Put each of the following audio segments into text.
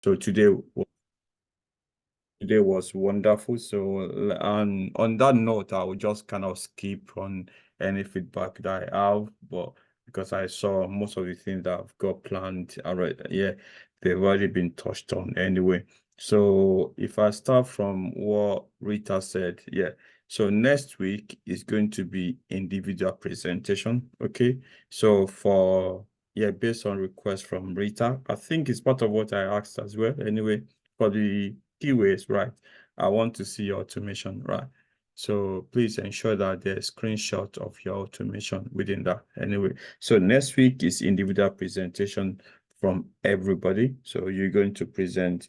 So today was wonderful. So, and on that note, I will just kind of skip on any feedback that I have, but because I saw most of the things that I've got planned already, yeah, they've already been touched on anyway. So, if I start from what Rita said, yeah. So next week is going to be individual presentation. Okay. So based on request from Rita, I think it's part of what I asked as well. Anyway, for the keywords, right? I want to see your automation, right? So please ensure that there's screenshot of your automation within that. Anyway, so next week is individual presentation from everybody. So you're going to present,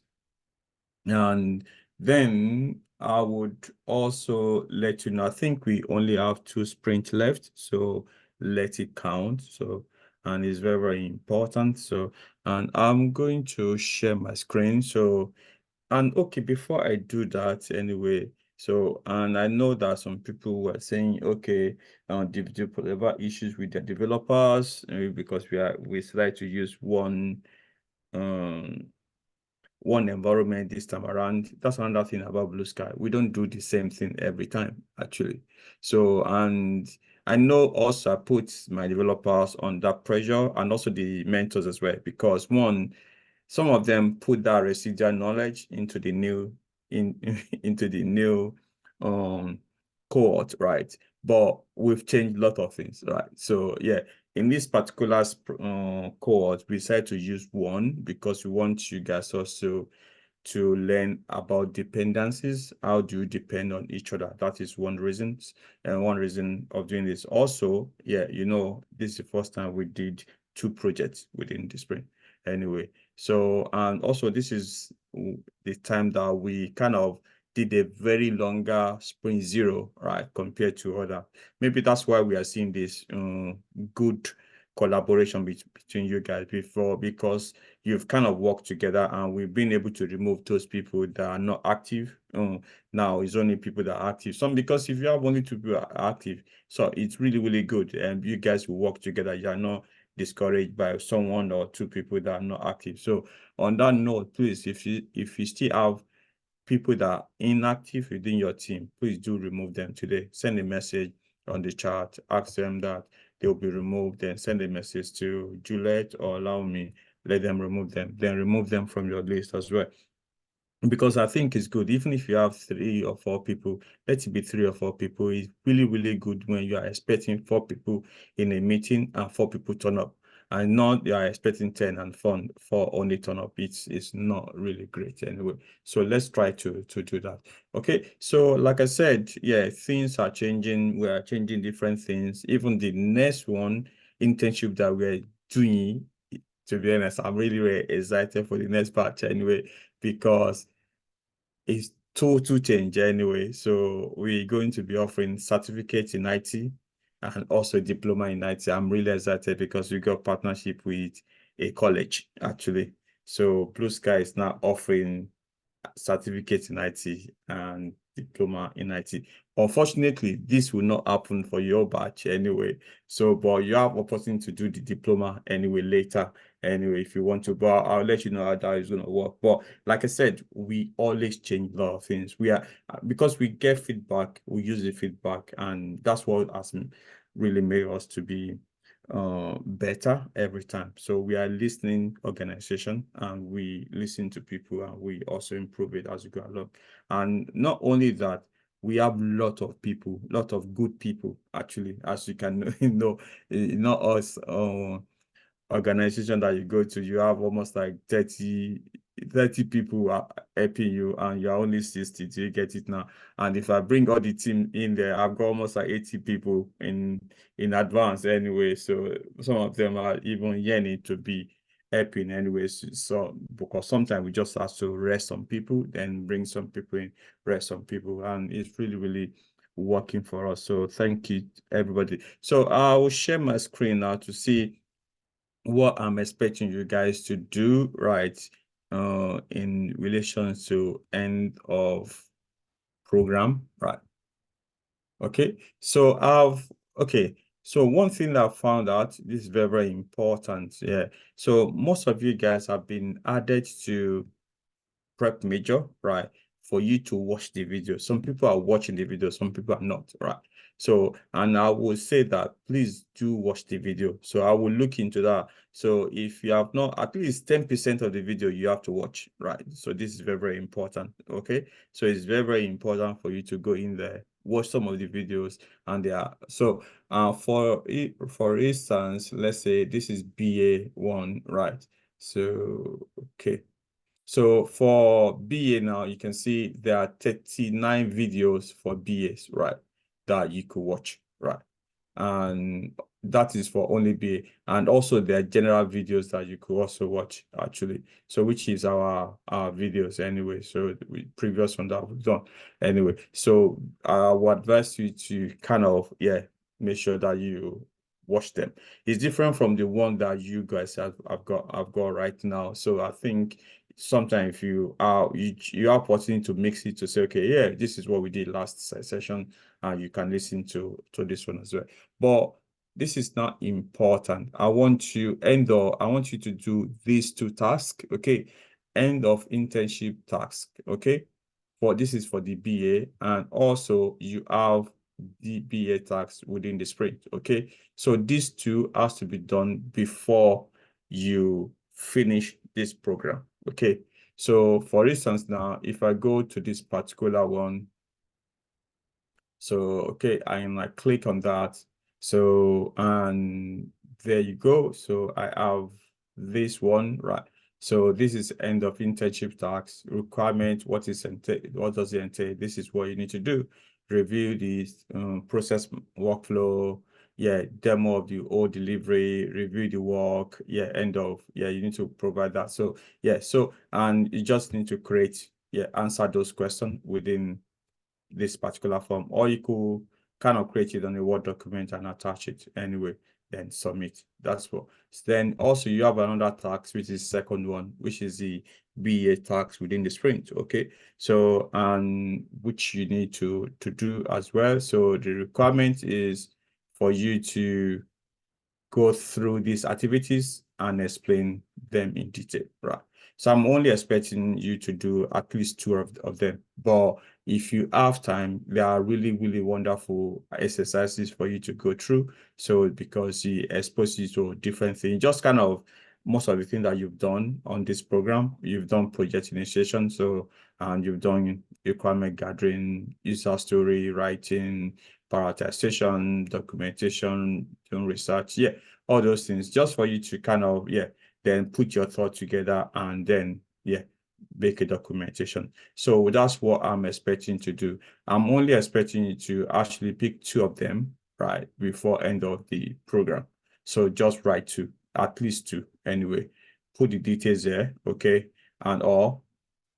and then I would also let you know, I think we only have 2 sprints left, so let it count. So, and it's very, very important. So, and I'm going to share my screen. So, and okay, before I do that anyway, so, and I know that some people were saying, okay, developer issues with the developers, because we try to use um one environment this time around. That's another thing about Blue Sky. We don't do the same thing every time, actually. So, and I know also I put my developers under pressure and also the mentors as well, because one, some of them put that residual knowledge into the new into the new um cohort, right? But we've changed a lot of things, right? So yeah, in this particular cohort, we decided to use one because we want you guys also to learn about dependencies. How do you depend on each other? That is one reason. And one reason of doing this. Also, yeah, this is the first time we did 2 projects within the sprint. Anyway, so, and also this is the time that we kind of did a very longer sprint 0, right, compared to other. Maybe that's why we are seeing this good collaboration between you guys before, because you've kind of worked together and we've been able to remove those people that are not active. Now it's only people that are active. Some, because if you have only 2 people are active, so it's really, really good. And you guys will work together. You are not discouraged by someone or 2 people that are not active. So on that note, please, if you still have people that are inactive within your team, please do remove them today. Send a message on the chat, ask them that they'll be removed, then send a message to Juliet or allow me, let them remove them, then remove them from your list as well. Because I think it's good, even if you have 3 or 4 people, let it be 3 or 4 people. It's really, really good when you are expecting 4 people in a meeting and 4 people turn up, and not you are expecting 10 and 4 only turn up. It's not really great anyway. So let's try to do that. Okay. So like I said, yeah, things are changing. We are changing different things. Even the next one, internship that we're doing, to be honest, I'm really, really excited for the next batch anyway, because it's total change anyway. So we're going to be offering certificates in IT and also diploma in IT. I'm really excited because we got partnership with a college actually. So Blue Sky is now offering certificates in IT and diploma in IT. Unfortunately, this will not happen for your batch anyway. So, but you have opportunity to do the diploma anyway later. Anyway, if you want to, but I'll let you know how that is going to work. But like I said, we always change a lot of things. We are, because we get feedback, we use the feedback, and that's what has really made us to be better every time. So we are listening organization and we listen to people and we also improve it as we go along. And not only that, we have a lot of people, lot of good people actually, as you can know, not us organization that you go to, you have almost like 30 people are helping you and you're only 60. Do you get it now? And if I bring all the team in there, I've got almost like 80 people in advance anyway. So some of them are even yearning to be helping anyways. So because sometimes we just have to rest some people, then bring some people in, rest some people, and it's really, really working for us. So thank you everybody. So I will share my screen now to see what I'm expecting you guys to do, right, in relation to end of program, right? Okay, so so one thing that I found out, this is very, very important, yeah. So most of you guys have been added to prep major, right, for you to watch the video. Some people are watching the video, some people are not, right? So, and I will say that please do watch the video. So I will look into that. So if you have not, at least 10% of the video you have to watch, right? So this is very, very important, okay? So it's very, very important for you to go in there, watch some of the videos, and they are, so for instance, let's say this is BA1, right? So, okay. So for BA now, you can see there are 39 videos for BAs, right, that you could watch, right? And that is for only BA. And also there are general videos that you could also watch, actually. So which is our videos anyway. So the previous one that we've done anyway. So I would advise you to kind of, yeah, make sure that you watch them. It's different from the one that you guys have got right now. So I think sometimes if you are opportunity to mix it to say, okay, yeah, this is what we did last session, and you can listen to this one as well. But this is not important. I want you to do these two tasks, okay? End of internship task, okay? This is for the BA, and also you have the BA task within the sprint, okay? So these two has to be done before you finish this program, okay? So for instance, now, if I go to this particular one, so, okay, I click on that. So, and there you go. So I have this one, right? So this is end of internship task requirement. What does it entail? This is what you need to do. Review the process workflow. Yeah, demo of the old delivery, review the work. Yeah, you need to provide that. So yeah, and you just need to answer those questions within this particular form, or you could kind of create it on a Word document and attach it anyway, then submit. That's what. Then also you have another task, which is second one, which is the BA task within the sprint. Okay, so which you need to do as well. So the requirement is for you to go through these activities and explain them in detail, right? So I'm only expecting you to do at least two of them. But if you have time, there are really, really wonderful exercises for you to go through. So because he exposes you to different things, just kind of most of the things that you've done on this program, you've done project initiation. So, and you've done requirement gathering, user story writing, prioritization, documentation, doing research. Yeah, all those things just for you to kind of, then put your thought together and then, make a documentation. So that's what I'm expecting to do. I'm only expecting you to actually pick two of them, right, before end of the program. So just write two, at least two anyway. Put the details there, okay, and or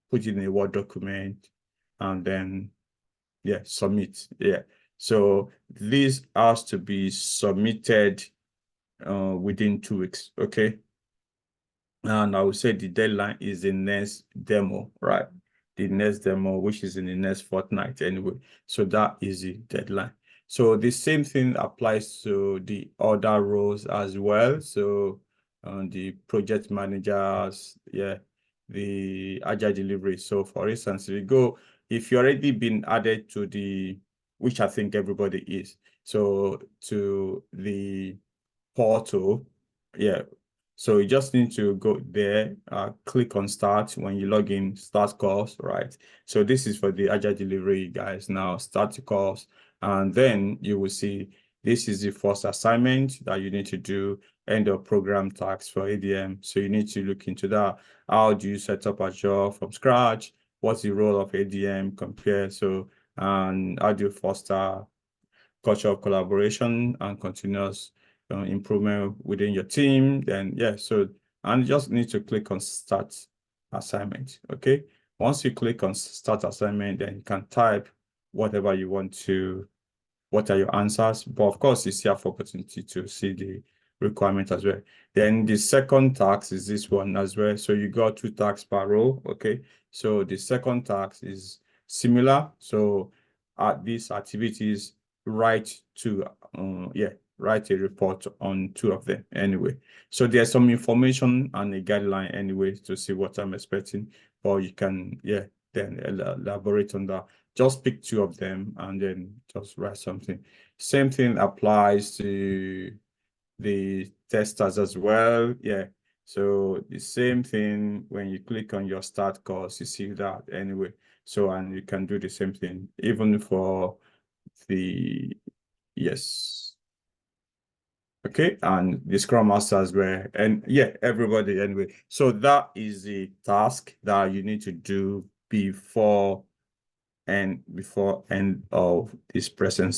put it in a Word document and then, submit. Yeah. So this has to be submitted within 2 weeks, okay? And I would say the deadline is the next demo, right? The next demo, which is in the next fortnight anyway. So that is the deadline. So the same thing applies to the other roles as well. So the project managers, the agile delivery. So for instance, if you already been added to which I think everybody is, so to the portal, so you just need to go there, click on start when you log in, start course, right? So this is for the agile delivery guys. Now start the course, and then you will see this is the first assignment that you need to do, end of program tasks for ADM. So you need to look into that. How do you set up Azure from scratch? What's the role of ADM compare? So, and how do you foster culture of collaboration and continuous improvement within your team? Then and you just need to click on start assignment. Okay, once you click on start assignment, then you can type whatever you want to, what are your answers, but of course you still have opportunity to see the requirement as well. Then the second task is this one as well. So you got 2 tasks per row. Okay, so the second task is similar. So at these activities, write a report on 2 of them anyway. So there's some information and a guideline anyway to see what I'm expecting. or you can, yeah, then elaborate on that. Just pick two of them and then just write something. Same thing applies to the testers as well. Yeah. So the same thing when you click on your start course, you see that anyway. So, and you can do the same thing even for the, yes. Okay, and the Scrum Masters were, and yeah, everybody anyway. So that is the task that you need to do before end of this present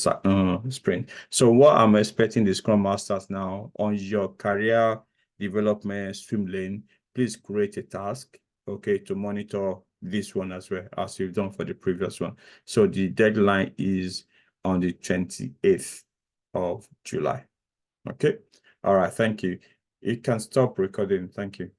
sprint. So what I'm expecting the Scrum Masters now on your career development swim lane, please create a task, okay, to monitor this one as well as you've done for the previous one. So the deadline is on the 28th of July. Okay. All right. Thank you. You can stop recording. Thank you.